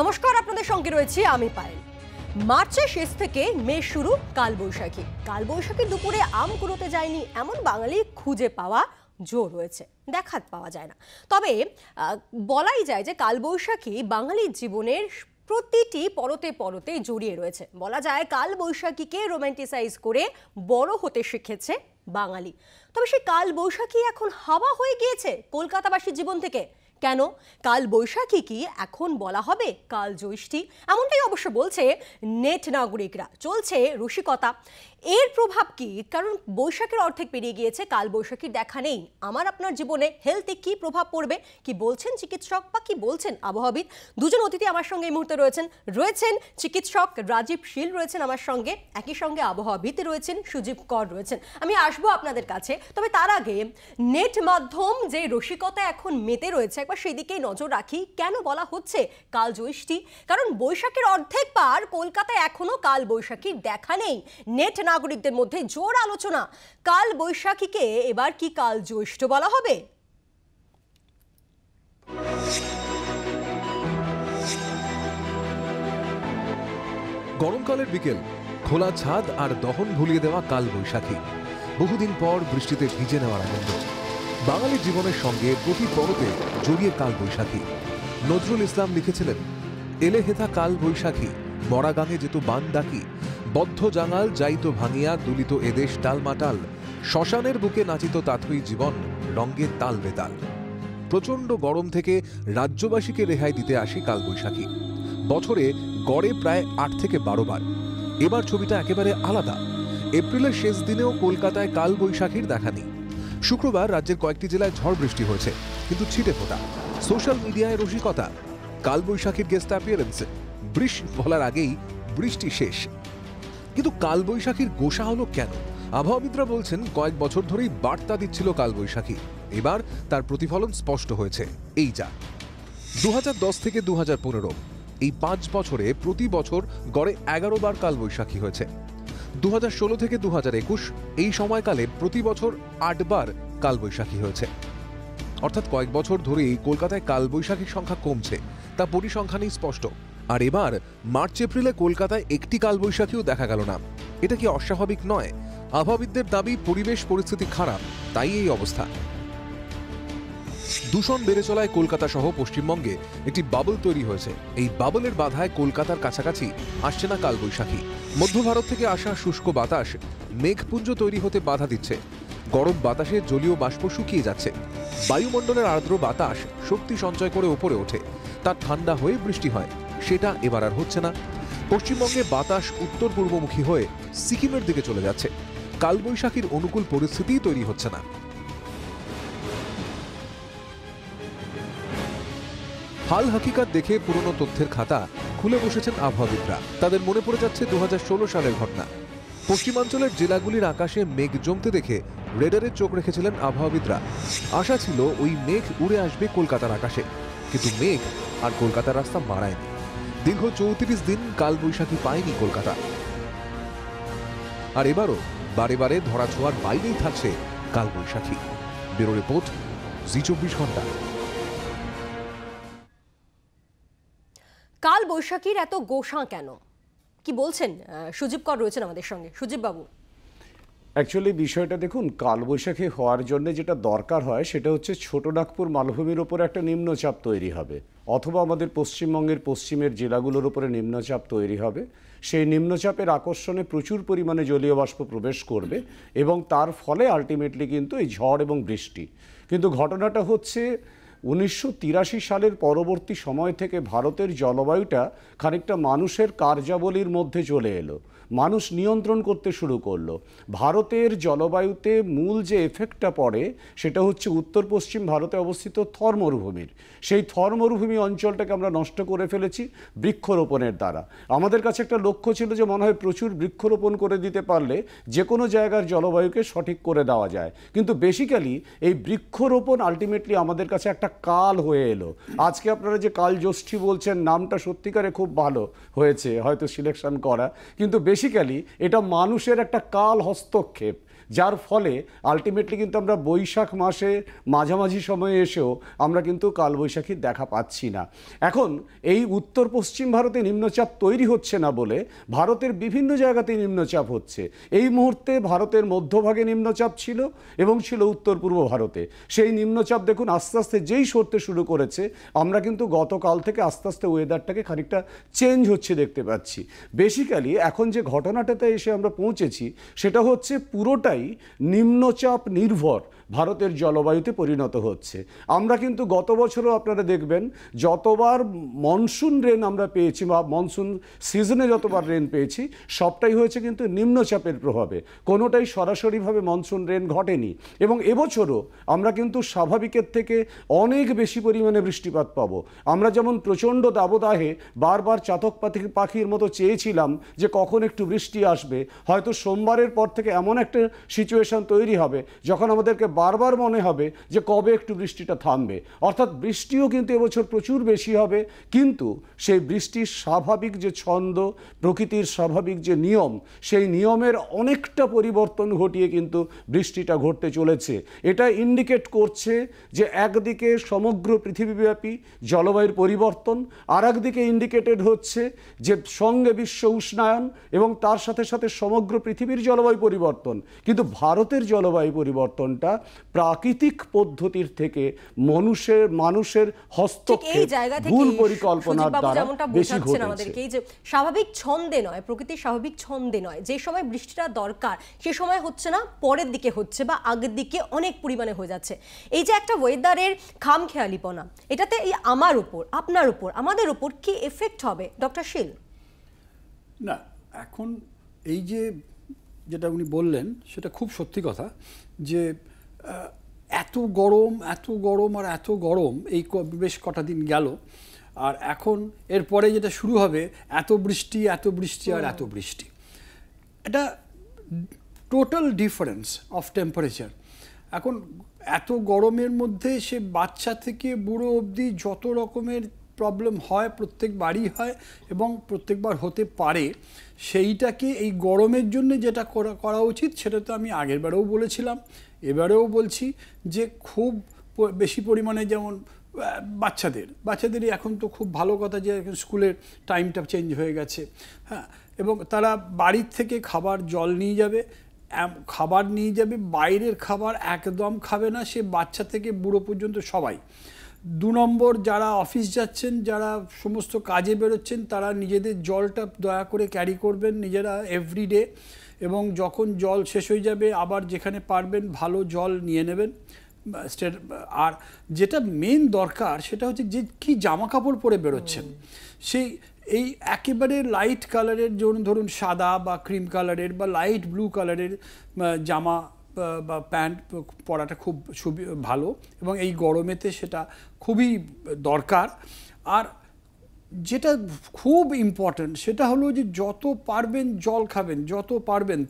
নমস্কার, আপনাদের সঙ্গে রয়েছি আমি পায়েল। মার্চের শেষ থেকে মে শুরু কালবৈশাখী। কালবৈশাখীর দুপুরে আম কুড়োতে যায়নি এমন বাঙালি খুঁজে পাওয়া জোর রয়েছে, দেখা পাওয়া যায় না। তবে বলাই যায় যে কালবৈশাখী বাঙালির জীবনের প্রতিটি পরতে পরতে জড়িয়ে রয়েছে। বলা যায় কালবৈশাখীকে রোম্যান্টিসাইজ করে বড় হতে শিখেছে বাঙালি। তবে সেই কালবৈশাখী এখন হাওয়া হয়ে গিয়েছে কলকাতাবাসীর জীবন থেকে। কেন? কালবৈশাখী কি এখন বলা হবে কালজ্যৈষ্ঠী? এমনটাই অবশ্য বলছে নেট নাগরিকরা। চলছে রসিকতা। এর প্রভাব কি? কারণ বৈশাখের অর্ধেক পেরিয়ে গিয়েছে, কালবৈশাখীর দেখা নেই। আমার আপনার জীবনে হেলথে কি প্রভাব পড়বে, কি বলছেন চিকিৎসক বা কি বলছেন আবহাওয়াবিদ? দুজন অতিথি আমার সঙ্গে এই মুহূর্তে রয়েছেন চিকিৎসক রাজীব শীল রয়েছেন আমার সঙ্গে, একই সঙ্গে আবহাওয়াবিদ রয়েছেন সুজীব কর রয়েছেন। আমি আসবো আপনাদের কাছে, তবে তার আগে নেট মাধ্যম যে রসিকতা এখন মেতে রয়েছে একবার সেদিকেই নজর রাখি। কেন বলা হচ্ছে কালজ্যৈষ্ঠী? কারণ বৈশাখের অর্ধেক পার, কলকাতায় এখনো কালবৈশাখীর দেখা নেই। নেট নাগরিকদের মধ্যে জোর আলোচনা, কালবৈশাখীকে এবার কি কালজ্যৈষ্ঠ বলা হবে? গরমকালের বিকেল, খোলা ছাদ আর দহন ভুলিয়ে দেওয়া কালবৈশাখী। বহুদিন পর বৃষ্টিতে ভিজে নেওয়ার আনন্দ। বাঙালির জীবনের সঙ্গে প্রতি পরতে জড়িয়ে কালবৈশাখী। নজরুল ইসলাম লিখেছিলেন, এলে হেথা কালবৈশাখী, মরা গাঙে যেত বান ডাকি, বদ্ধ জাঙাল যাইতো ভাঙিয়া, দুলিত এদেশ টালমাটাল, শ্মশানের বুকে নাচিত তাথই জীবন, রঙ্গে তাল বেতাল। প্রচণ্ড গরম থেকে রাজ্যবাসীকে রেহাই দিতে আসে কালবৈশাখী। বছরে গড়ে প্রায় ৮ থেকে ১২ বার। এবার ছবিটা একেবারে আলাদা। এপ্রিলের শেষ দিনেও কলকাতায় কালবৈশাখীর দেখা নেই। শুক্রবার রাজ্যের কয়েকটি জেলায় ঝড় বৃষ্টি হয়েছে, কিন্তু ছিটে ফোঁটা। সোশ্যাল মিডিয়ায় রসিকতা, কালবৈশাখীর গেস্ট অ্যাপিয়ারেন্স, বৃষ বলার আগেই বৃষ্টি শেষ। কিন্তু কালবৈশাখীর গোসা হলো কেন? আবহাওয়াবিদরা বলছেন কয়েক বছর ধরেই বার্তা দিচ্ছিল কালবৈশাখী। এবার তার প্রতিফলন স্পষ্ট হয়েছে। এই যা 2010 থেকে 2015, এই 5 বছরে প্রতি বছর গড়ে 11 বার কালবৈশাখী হয়েছে। 2016 থেকে 2021 এই সময়কালে প্রতি বছর 8 বার কালবৈশাখী হয়েছে। অর্থাৎ কয়েক বছর ধরেই কলকাতায় কালবৈশাখীর সংখ্যা কমছে, তা পরিসংখ্যানেই স্পষ্ট। আর এবার মার্চ এপ্রিলে কলকাতায় একটি কালবৈশাখীও দেখা গেল না। এটা কি অস্বাভাবিক নয়? আবহাওয়াবিদদের দাবি পরিবেশ পরিস্থিতি খারাপ, তাই এই অবস্থা। দূষণ বেড়ে চলায় কলকাতা সহ পশ্চিমবঙ্গে একটি বাবল তৈরি হয়েছে। এই বাবলের বাধায় কলকাতার কাছাকাছি আসছে না কালবৈশাখী। মধ্য ভারত থেকে আসা শুষ্ক বাতাস মেঘপুঞ্জ তৈরি হতে বাধা দিচ্ছে। গরম বাতাসে জলীয় বাষ্প শুকিয়ে যাচ্ছে। বায়ুমণ্ডলের আর্দ্র বাতাস শক্তি সঞ্চয় করে ওপরে ওঠে, তা ঠান্ডা হয়ে বৃষ্টি হয়। সেটা এবার আর হচ্ছে না। পশ্চিমবঙ্গে বাতাস উত্তর পূর্বমুখী হয়ে সিকিমের দিকে চলে যাচ্ছে। কালবৈশাখীর অনুকূল পরিস্থিতিই তৈরি হচ্ছে না। হাল হাকিকাত দেখে পুরনো তথ্যের খাতা খুলে বসেছেন আবহাওয়াবিদরা। তাদের মনে পড়ে যাচ্ছে 2016 সালের ঘটনা। পশ্চিমাঞ্চলের জেলাগুলির আকাশে মেঘ জমতে দেখে রেডারে চোখ রেখেছিলেন আবহাওয়াবিদরা। আশা ছিল ওই মেঘ উড়ে আসবে কলকাতার আকাশে, কিন্তু মেঘ আর কলকাতার রাস্তা মাড়ায়নি। দীর্ঘ 34 দিন কালবৈশাখী পায়নি কলকাতা। আর এবারও বারে বারে ধরাছোঁয়ার বাইরেই থাকছে কালবৈশাখী। ব্যুরো রিপোর্ট, জি24 ঘন্টা। কালবৈশাখীর এত গোসা কেন, কি বলছেন? সুজীব কর রয়েছেন আমাদের সঙ্গে। সুজীব বাবু, অ্যাকচুয়ালি বিষয়টা দেখুন, কালবৈশাখী হওয়ার জন্য যেটা দরকার হয় সেটা হচ্ছে ছোটনাগপুর মালভূমির ওপরে একটা নিম্নচাপ তৈরি হবে, অথবা আমাদের পশ্চিমবঙ্গের পশ্চিমের জেলাগুলোর উপরে নিম্নচাপ তৈরি হবে। সেই নিম্নচাপের আকর্ষণে প্রচুর পরিমাণে জলীয় বাষ্প প্রবেশ করবে এবং তার ফলে আলটিমেটলি কিন্তু এই ঝড় এবং বৃষ্টি। কিন্তু ঘটনাটা হচ্ছে 1983 সালের পরবর্তী সময় থেকে ভারতের জলবায়ুটা খানিকটা মানুষের কার্যাবলীর মধ্যে চলে এলো। মানুষ নিয়ন্ত্রণ করতে শুরু করলো। ভারতের জলবায়ুতে মূল যে এফেক্টটা পড়ে সেটা হচ্ছে উত্তর পশ্চিম ভারতে অবস্থিত থর মরুভূমির। সেই থর মরুভূমি অঞ্চলটাকে আমরা নষ্ট করে ফেলেছি বৃক্ষরোপণের দ্বারা। আমাদের কাছে একটা লক্ষ্য ছিল যে মনে হয় প্রচুর বৃক্ষরোপণ করে দিতে পারলে যে কোনো জায়গার জলবায়ুকে সঠিক করে দেওয়া যায়। কিন্তু বেসিক্যালি এই বৃক্ষরোপণ আলটিমেটলি আমাদের কাছে একটা কাল হয়ে এলো। আজকে আপনারা যে কালজ্যৈষ্ঠী বলছেন, নামটা সত্যিকারে খুব ভালো হয়েছে হয়তো সিলেকশন করা, কিন্তু বেসিক্যালি এটা মানুষের একটা কাল হস্তক্ষেপ, যার ফলে আলটিমেটলি কিন্তু আমরা বৈশাখ মাসে মাঝামাঝি সময়ে এসেও আমরা কিন্তু কালবৈশাখীর দেখা পাচ্ছি না। এখন এই উত্তর পশ্চিম ভারতে নিম্নচাপ তৈরি হচ্ছে না বলে ভারতের বিভিন্ন জায়গাতে নিম্নচাপ হচ্ছে। এই মুহূর্তে ভারতের মধ্যভাগে নিম্নচাপ ছিল এবং ছিল উত্তর পূর্ব ভারতে। সেই নিম্নচাপ দেখুন আস্তে আস্তে যেই সরতে শুরু করেছে, আমরা কিন্তু গতকাল থেকে আস্তে আস্তে ওয়েদারটাকে খানিকটা চেঞ্জ হচ্ছে দেখতে পাচ্ছি। বেসিক্যালি এখন যে ঘটনাটাতে এসে আমরা পৌঁছেছি সেটা হচ্ছে পুরোটাই নিম্নচাপ নির্ভর ভারতের জলবায়ুতে পরিণত হচ্ছে। আমরা কিন্তু গত বছরও আপনারা দেখবেন যতবার মনসুন রেন আমরা পেয়েছি বা মনসুন সিজনে যতবার রেন পেয়েছি সবটাই হয়েছে কিন্তু নিম্নচাপের প্রভাবে, কোনোটাই সরাসরিভাবে মনসুন রেন ঘটেনি। এবং এবছরও আমরা কিন্তু স্বাভাবিকের থেকে অনেক বেশি পরিমাণে বৃষ্টিপাত পাবো। আমরা যেমন প্রচণ্ড দাবদাহে বারবার চাতক পাখির মতো চেয়েছিলাম যে কখন একটু বৃষ্টি আসবে, হয়তো সোমবারের পর থেকে এমন একটা সিচুয়েশন তৈরি হবে যখন আমাদেরকে বারবার মনে হবে যে কবে একটু বৃষ্টিটা থামবে। অর্থাৎ বৃষ্টিও কিন্তু এবছর প্রচুর বেশি হবে, কিন্তু সেই বৃষ্টির স্বাভাবিক যে ছন্দ, প্রকৃতির স্বাভাবিক যে নিয়ম, সেই নিয়মের অনেকটা পরিবর্তন ঘটিয়ে কিন্তু বৃষ্টিটা ঘটতে চলেছে। এটা ইন্ডিকেট করছে যে একদিকে সমগ্র পৃথিবীব্যাপী জলবায়ুর পরিবর্তন, আর একদিকে ইন্ডিকেটেড হচ্ছে যে সঙ্গে বিশ্ব উষ্ণায়ন এবং তার সাথে সাথে সমগ্র পৃথিবীর জলবায়ু পরিবর্তন। কিন্তু ভারতের জলবায়ু পরিবর্তনটা প্রাকৃতিক পদ্ধতির থেকে মানুষের হস্তক্ষেপ, ভুল পরিকল্পনার দ্বারা বেশি ঘটেছে। এই যে স্বাভাবিক ছন্দে নয়, প্রকৃতির স্বাভাবিক ছন্দে নয়, যে সময় বৃষ্টিটা দরকার সে সময় হচ্ছে না, পরের দিকে হচ্ছে বা আগের দিকে অনেক পরিমাণে হয়ে যাচ্ছে। এই যে একটা ওয়েদারের খামখেয়ালিপনা, এটাতে এই আমার উপর, আপনার উপর, আমাদের উপর কি এফেক্ট হবে ডক্টর শীল? না, এখন এই যে যেটা উনি বললেন সেটা খুব সত্যি কথা যে এত গরম আর এত গরম এই বেশ কটা দিন গেল, আর এখন এরপরে যেটা শুরু হবে এত বৃষ্টি আর এত বৃষ্টি। এটা টোটাল ডিফারেন্স অফ টেম্পারেচার। এখন এত গরমের মধ্যে সে বাচ্চা থেকে বুড়ো অবধি যত রকমের প্রবলেম হয় প্রত্যেক বাড়ি হয় এবং প্রত্যেকবার হতে পারে, সেইটাকে এই গরমের জন্য যেটা করা উচিত সেটা তো আমি আগের বারেও বলেছিলাম, এবারেও বলছি যে খুব বেশি পরিমাণে যেমন বাচ্চাদেরই এখন তো খুব ভালো কথা যে স্কুলের টাইমটা চেঞ্জ হয়ে গেছে, হ্যাঁ, এবং তারা বাড়ির থেকে জল নিয়ে যাবে, বাইরের খাবার একদম খাবে না, সে বাচ্চা থেকে বুড়ো পর্যন্ত সবাই। 2 নম্বর, যারা অফিস যাচ্ছেন, যারা সমস্ত কাজে বেরোচ্ছেন, তারা নিজেদের জলটা দয়া করে ক্যারি করবেন নিজেরা এভরিডে, এবং যখন জল শেষ হয়ে যাবে আবার যেখানে পারবেন ভালো জল নিয়ে নেবেন। আর যেটা মেন দরকার সেটা হচ্ছে যে কি জামা কাপড় পরে বেরোচ্ছেন, এই একেবারে লাইট কালারের, ধরুন সাদা বা ক্রিম কালারের বা লাইট ব্লু কালারের জামা বা প্যান্ট পরাটা খুব ভালো, এবং এই গরমেতে সেটা খুবই দরকার। আর যেটা খুব ইম্পর্ট্যান্ট সেটা হলো যে যত পারবেন জল খাবেন, যত পারবেন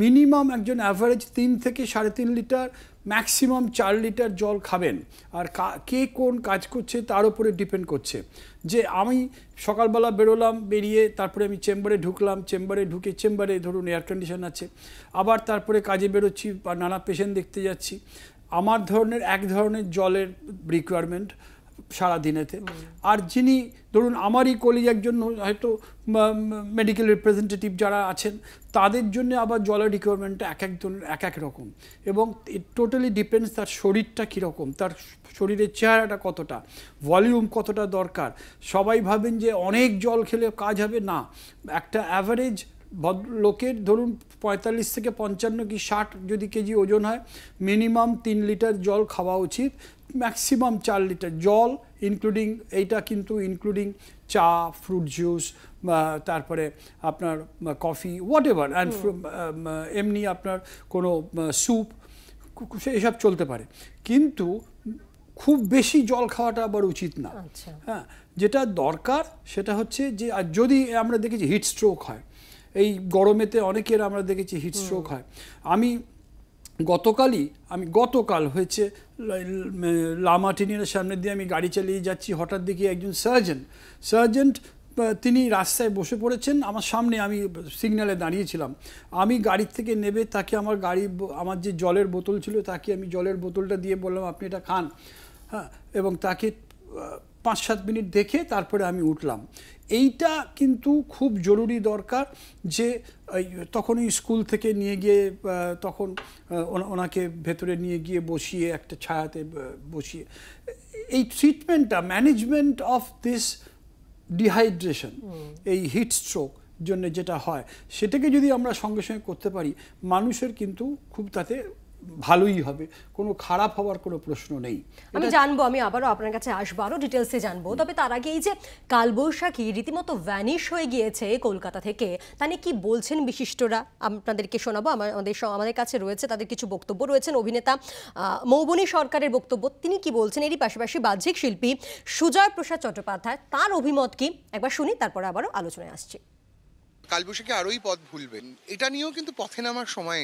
মিনিমাম একজন অ্যাভারেজ 3 থেকে 3.5 লিটার, ম্যাক্সিমাম 4 লিটার জল খাবেন। আর কে কোন কাজ করছে তার উপরে ডিপেন্ড করছে। যে আমি সকালবেলা বেরোলাম, বেরিয়ে তারপরে আমি চেম্বারে ঢুকলাম, চেম্বারে ধরুন এয়ার কন্ডিশন আছে, আবার তারপরে কাজে বেরোচ্ছি বা নানা পেশেন্ট দেখতে যাচ্ছি, আমার এক ধরনের জলের রিকোয়ারমেন্ট সারাদিনেতে। আর যিনি ধরুন আমারই কলিগ একজন হয়তো মেডিকেল রিপ্রেজেন্টেটিভ যারা আছেন, তাদের জন্য আবার জলের রিকোয়ারমেন্টটা এক এক রকম, এবং ইট টোটালি ডিপেন্ডস তার শরীরটা কীরকম, তার শরীরের চেহারাটা কতটা, ভলিউম কতটা দরকার। সবাই ভাবেন যে অনেক জল খেলে কাজ হবে, না। একটা অ্যাভারেজ লোকের ধরুন 45 থেকে 55 কি 60 যদি কেজি ওজন হয়, মিনিমাম 3 লিটার জল খাওয়া উচিত, ম্যাক্সিমাম 4 লিটার জল, এইটা কিন্তু ইনক্লুডিং চা, ফ্রুট জুস, তারপরে আপনার কফি, হোয়াট এভার, অ্যান্ড এমনি আপনার কোনো স্যুপ, এসব চলতে পারে। কিন্তু খুব বেশি জল খাওয়াটা আবার উচিত না। হ্যাঁ, যেটা দরকার সেটা হচ্ছে যে যদি আমরা দেখেছি হিট স্ট্রোক হয় এই গরমেতে, অনেকের আমরা দেখেছি হিট স্ট্রোক হয়। গতকাল হয়েছে, লামাটিনের সামনে দিয়ে আমি গাড়ি চালিয়ে যাচ্ছি, হঠাৎ দেখি একজন সার্জেন্ট তিনি রাস্তায় বসে পড়েছেন আমার সামনে, আমি সিগন্যালে দাঁড়িয়েছিলাম, আমি গাড়ির থেকে নেবে তাকে আমার যে জলের বোতল ছিল তাকে আমি জলের বোতলটা দিয়ে বললাম আপনি এটা খান, হ্যাঁ, এবং তাকে 5-7 মিনিট দেখে তারপরে আমি উঠলাম। এইটা কিন্তু খুব জরুরি দরকার যে তখন ওই স্কুল থেকে নিয়ে গিয়ে তখন ওনাকে ভেতরে নিয়ে গিয়ে বসিয়ে একটা ছায়াতে বসিয়ে এই ট্রিটমেন্টটা, ম্যানেজমেন্ট অফ দিস ডিহাইড্রেশন, এই হিট স্ট্রোক জন্য যেটা হয় সেটাকে যদি আমরা সঙ্গে সঙ্গে করতে পারি মানুষের কিন্তু খুব তাতে ভালোই হবে, কোনো খারাপ হওয়ার কোনো প্রশ্ন নেই। আমি জানবো, আমি আবারও আপনার কাছে আসবো, আরও ডিটেলসে জানবো, তবে তার আগে এই যে কালবৈশাখী রীতিমতো ভ্যানিশ হয়ে গিয়েছে কলকাতা থেকে, তা নিয়ে কি বলছেন বিশিষ্টরা আপনাদেরকে শোনাবো। আমাদের কাছে রয়েছে তাদের কিছু বক্তব্য রয়েছেন। অভিনেতা মৌবনী সরকারের বক্তব্য, তিনি কি বলছেন, এরই পাশাপাশি বাহ্যিক শিল্পী সুজয় প্রসাদ চট্টোপাধ্যায় তার অভিমত কি, একবার শুনি, তারপরে আবারও আলোচনায় আসছি। কালবৈশাখী আরোই পথ ভুলবেন, এটা নিয়েও কিন্তু পথে নামার সময়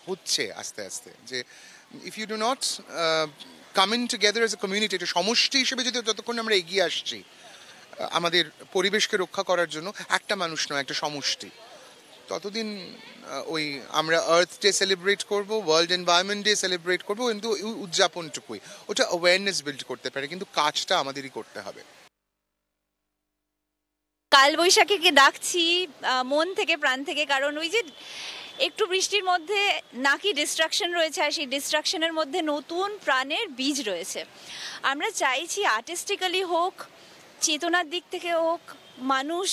হচ্ছে আস্তে আস্তে, যে if you do not come in together as a community, একটা সমষ্টি হিসেবে যদি যতক্ষণ আমরা এগিয়ে আসছি আমাদের পরিবেশকে রক্ষা করার জন্য, একটা মানুষ নয় একটা সমষ্টি, ততদিন ওই আমরা আর্থ ডে সেলিব্রেট করব, ওয়ার্ল্ড এনভায়রনমেন্ট ডে সেলিব্রেট করব, কিন্তু উদযাপনটুকুই, ওটা অ্যাওয়ারনেস বিল্ড করতে পারে, কিন্তু কাজটা আমাদেরই করতে হবে। কালবৈশাখীকে ডাকছি মন থেকে, প্রাণ থেকে, কারণ ওই যে একটু বৃষ্টির মধ্যে নাকি ডিস্ট্রাকশন রয়েছে, আর সেই ডিস্ট্রাকশনের মধ্যে নতুন প্রাণের বীজ রয়েছে। আমরা চাইছি আর্টিস্টিক্যালি হোক, চেতনার দিক থেকে হোক, মানুষ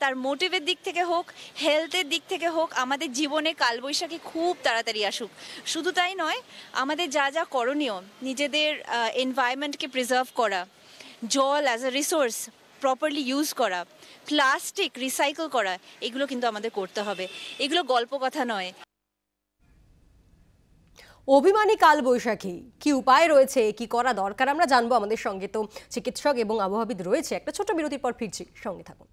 তার মোটিভের দিক থেকে হোক, হেলথের দিক থেকে হোক, আমাদের জীবনে কালবৈশাখী খুব তাড়াতাড়ি আসুক। শুধু তাই নয়, আমাদের যা যা করণীয়, নিজেদের এনভায়রনমেন্টকে প্রিজার্ভ করা, জল as a resource properly use করা, প্লাস্টিক রিসাইকেল করা, এগুলো কিন্তু আমাদের করতে হবে, এগুলো গল্প কথা নয়। অভিমানী কালবৈশাখী, কি উপায় রয়েছে, কি করা দরকার আমরা জানবো। আমাদের সঙ্গে তো চিকিৎসক এবং আবহাওয়াবিদ রয়েছে। একটা ছোট বিরতির পর ফিরছি, সঙ্গে থাকুন।